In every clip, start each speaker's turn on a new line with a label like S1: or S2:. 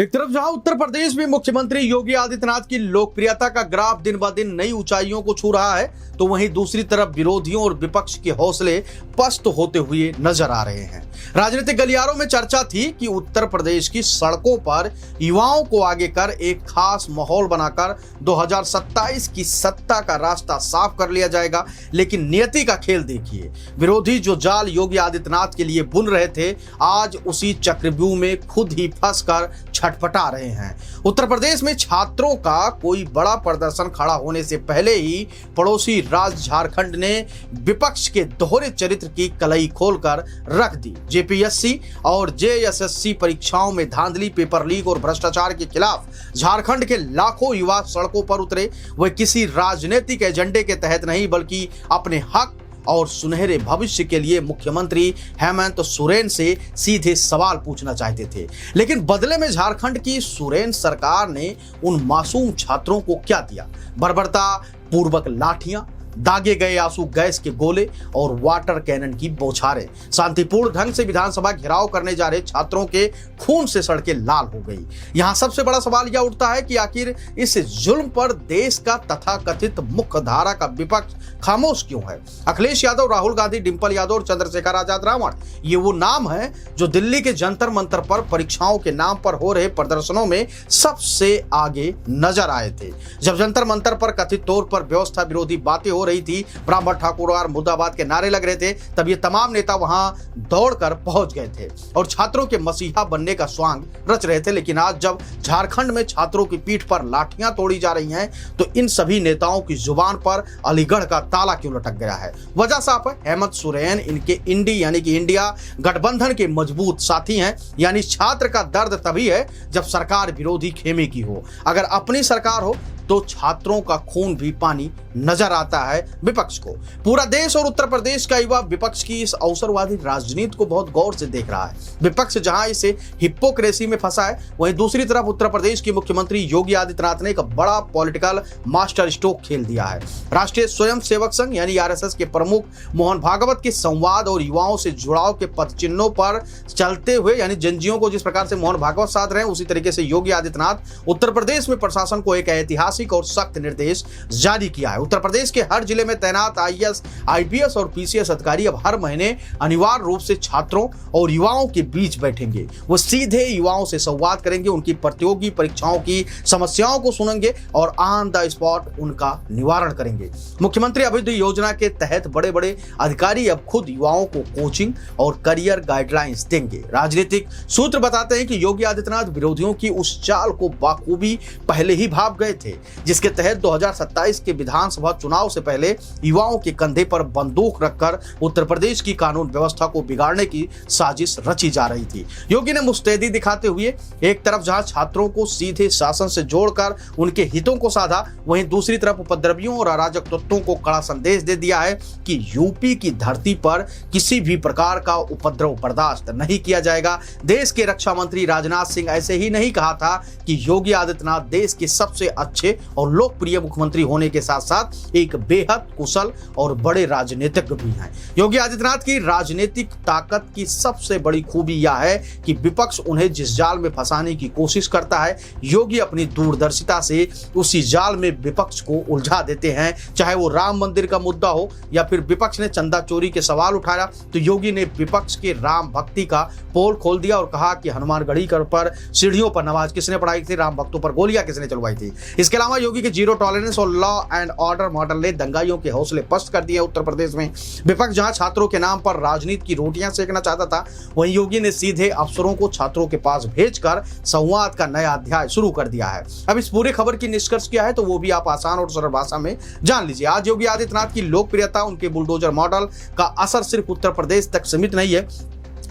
S1: एक तरफ जहां उत्तर प्रदेश में मुख्यमंत्री योगी आदित्यनाथ की लोकप्रियता का ग्राफ दिन ब दिन नई ऊंचाइयों को छू रहा है, तो वहीं दूसरी तरफ विरोधियों और विपक्ष के हौसले पस्त होते हुए नजर आ रहे हैं। राजनीतिक गलियारों में चर्चा थी कि उत्तर प्रदेश की सड़कों पर युवाओं को आगे कर एक खास माहौल बनाकर 2027 की सत्ता का रास्ता साफ कर लिया जाएगा। लेकिन नियति का खेल देखिए, विरोधी जो जाल योगी आदित्यनाथ के लिए बुन रहे थे, आज उसी चक्रव्यूह में खुद ही फंसकर छटपटा रहे हैं। उत्तर प्रदेश में छात्रों का कोई बड़ा प्रदर्शन खड़ा होने से पहले ही पड़ोसी राज्य झारखंड ने विपक्ष के दोहरे चरित्र की कलई खोलकर रख दी। जेपीएससी और जेएसएससी परीक्षाओं में धांधली, पेपर लीक और भ्रष्टाचार के खिलाफ झारखंड के लाखों युवा सड़कों पर उतरे। वे किसी राजनीतिक एजेंडे के तहत नहीं, बल्कि अपने हक और सुनहरे भविष्य के लिए मुख्यमंत्री हेमंत सोरेन से सीधे सवाल पूछना चाहते थे। लेकिन बदले में झारखंड की सोरेन सरकार ने उन मासूम छात्रों को क्या दिया? बर्बरता पूर्वक लाठियां, दागे गए आंसू गैस के गोले और वाटर कैनन की बौछारें। शांतिपूर्ण ढंग से विधानसभा घेराव करने जा रहे छात्रों के खून से सड़कें लाल हो गई। यहां सबसे बड़ा सवाल यह उठता है कि आखिर इस जुल्म पर देश का तथाकथित मुख्य धारा का विपक्ष खामोश क्यों है? अखिलेश यादव, राहुल गांधी, डिंपल यादव और चंद्रशेखर आजाद रावण, ये वो नाम है जो दिल्ली के जंतर मंतर पर परीक्षाओं के नाम पर हो रहे प्रदर्शनों में सबसे आगे नजर आए थे। जब जंतर मंतर पर कथित तौर पर व्यवस्था विरोधी बातें हो रही थी, ब्राह्मण ठाकुरवार मुर्दाबाद के नारे लग रहे थे, तब ये तमाम नेता वहां दौड़कर पहुंच गए थे और छात्रों के मसीहा बनने का स्वांग रच रहे थे। लेकिन आज जब झारखंड में छात्रों की पीठ पर लाठियां तोड़ी जा रही हैं, तो इन सभी नेताओं की जुबान पर अलीगढ़ का ताला क्यों लटक गया है? वजह साफ है, हेमंत सोरेन इनके इंडी यानी कि इंडिया गठबंधन के मजबूत साथी हैं। यानी छात्र का दर्द तभी है जब सरकार विरोधी खेमे की हो। अगर अपनी सरकार हो तो छात्रों का खून भी पानी नजर आता है विपक्ष को। पूरा देश और उत्तर प्रदेश का युवा विपक्ष की इस अवसरवादी राजनीति को बहुत गौर से देख रहा है। विपक्ष जहां इसे हिप्पोक्रेसी में फंसा है, वहीं दूसरी तरफ उत्तर प्रदेश के मुख्यमंत्री योगी आदित्यनाथ ने एक बड़ा पॉलिटिकल मास्टर स्ट्रोक खेल दिया है। राष्ट्रीय स्वयंसेवक संघ यानी आरएसएस के प्रमुख मोहन भागवत के संवाद और युवाओं से जुड़ाव के पद चिन्हों पर चलते हुए, यानी जंजियों को जिस प्रकार से मोहन भागवत साध रहे हैं, उसी तरीके से योगी आदित्यनाथ उत्तर प्रदेश में प्रशासन को एक ऐतिहासिक और सख्त निर्देश जारी किया है। उत्तर प्रदेश के हर जिले में तैनात आईएएस, आईपीएस और पीसीएस अधिकारी अब हर महीने अनिवार्य रूप से छात्रों और युवाओं के बीच बैठेंगे। वो सीधे युवाओं से संवाद करेंगे, उनकी प्रतियोगी परीक्षाओं की समस्याओं को सुनेंगे और ऑन द स्पॉट उनका निवारण करेंगे। मुख्यमंत्री अभ्युदय योजना के तहत बड़े बड़े अधिकारी अब खुद युवाओं को कोचिंग और करियर गाइडलाइंस देंगे। राजनीतिक सूत्र बताते हैं कि योगी आदित्यनाथ विरोधियों की उस चाल को बाखूबी पहले ही भाप गए थे, जिसके तहत 2027 के विधानसभा चुनाव से पहले युवाओं के कंधे पर बंदूक रखकर उत्तर प्रदेश की कानून व्यवस्था को बिगाड़ने की साजिश रची जा रही थी। योगी ने मुस्तैदी दिखाते हुए एक तरफ जहां छात्रों को सीधे शासन से जोड़कर उनके हितों को साधा, वहीं दूसरी तरफ उपद्रवियों और अराजक तत्वों को कड़ा संदेश दे दिया है कि यूपी की धरती पर किसी भी प्रकार का उपद्रव बर्दाश्त नहीं किया जाएगा। देश के रक्षा मंत्री राजनाथ सिंह ऐसे ही नहीं कहा था कि योगी आदित्यनाथ देश के सबसे अच्छे और लोकप्रिय मुख्यमंत्री होने के साथ साथ एक बेहद कुशल और बड़े राजनीतिज्ञ भी हैं। योगी आदित्यनाथ की राजनीतिक ताकत की सबसे बड़ी खूबी यह है कि विपक्ष उन्हें जिस जाल में फंसाने की कोशिश करता है, योगी अपनी दूरदर्शिता से उसी जाल में विपक्ष को उलझा देते हैं। चाहे वो राम मंदिर का मुद्दा हो या फिर विपक्ष ने चंदा चोरी के सवाल उठाया, तो योगी ने विपक्ष के राम भक्ति का पोल खोल दिया और कहा कि हनुमानगढ़ी पर सीढ़ियों पर नमाज किसने पढ़ाई थी, राम भक्तों पर गोलियां किसने चलवाई थी। इसके अलावा योगी के जीरो टॉलरेंस और लॉ एंड ऑर्डर मॉडल ने दंगाइयों के हौसले पस्त कर दिए। उत्तर प्रदेश में विपक्ष जहां छात्रों के नाम पर राजनीति की रोटियां सेकना चाहता था, वहीं योगी ने सीधे अफसरों को छात्रों के पास भेजकर संवाद का नया अध्याय शुरू कर दिया है। अब इस पूरे खबर की निष्कर्ष क्या है, तो वो भी आप आसान और सरल भाषा में जान लीजिए। आज योगी आदित्यनाथ की लोकप्रियता, उनके बुलडोजर मॉडल का असर सिर्फ उत्तर प्रदेश तक सीमित नहीं है।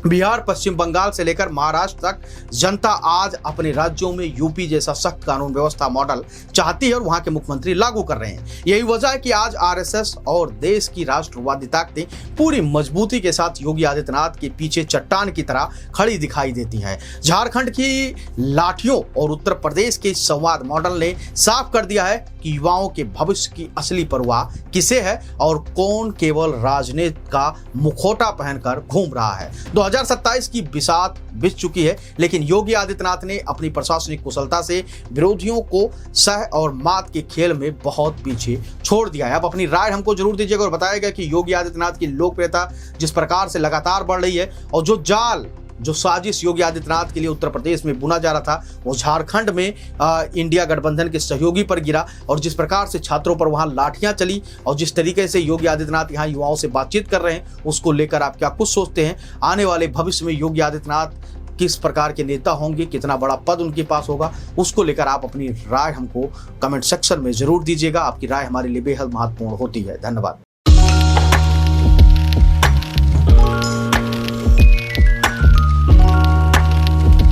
S1: बिहार, पश्चिम बंगाल से लेकर महाराष्ट्र तक जनता आज अपने राज्यों में यूपी जैसा सख्त कानून व्यवस्था मॉडल चाहती है और वहां के मुख्यमंत्री लागू कर रहे हैं। यही वजह है कि आज आरएसएस और देश की राष्ट्रवादी ताकतें पूरी मजबूती के साथ योगी आदित्यनाथ के पीछे चट्टान की तरह खड़ी दिखाई देती हैं। झारखंड की लाठियों और उत्तर प्रदेश के संवाद मॉडल ने साफ कर दिया है कि युवाओं के भविष्य की असली परवाह किसे है और कौन केवल राजनीति का मुखौटा पहनकर घूम रहा है। 2027 की बिसात बीत चुकी है, लेकिन योगी आदित्यनाथ ने अपनी प्रशासनिक कुशलता से विरोधियों को सह और मात के खेल में बहुत पीछे छोड़ दिया है। अब अपनी राय हमको जरूर दीजिएगा और बताइएगा कि योगी आदित्यनाथ की लोकप्रियता जिस प्रकार से लगातार बढ़ रही है और जो साजिश योगी आदित्यनाथ के लिए उत्तर प्रदेश में बुना जा रहा था वो झारखंड में इंडिया गठबंधन के सहयोगी पर गिरा, और जिस प्रकार से छात्रों पर वहां लाठियां चली और जिस तरीके से योगी आदित्यनाथ यहां युवाओं से बातचीत कर रहे हैं, उसको लेकर आप क्या कुछ सोचते हैं? आने वाले भविष्य में योगी आदित्यनाथ किस प्रकार के नेता होंगे, कितना बड़ा पद उनके पास होगा, उसको लेकर आप अपनी राय हमको कमेंट सेक्शन में जरूर दीजिएगा। आपकी राय हमारे लिए बेहद महत्वपूर्ण होती है। धन्यवाद।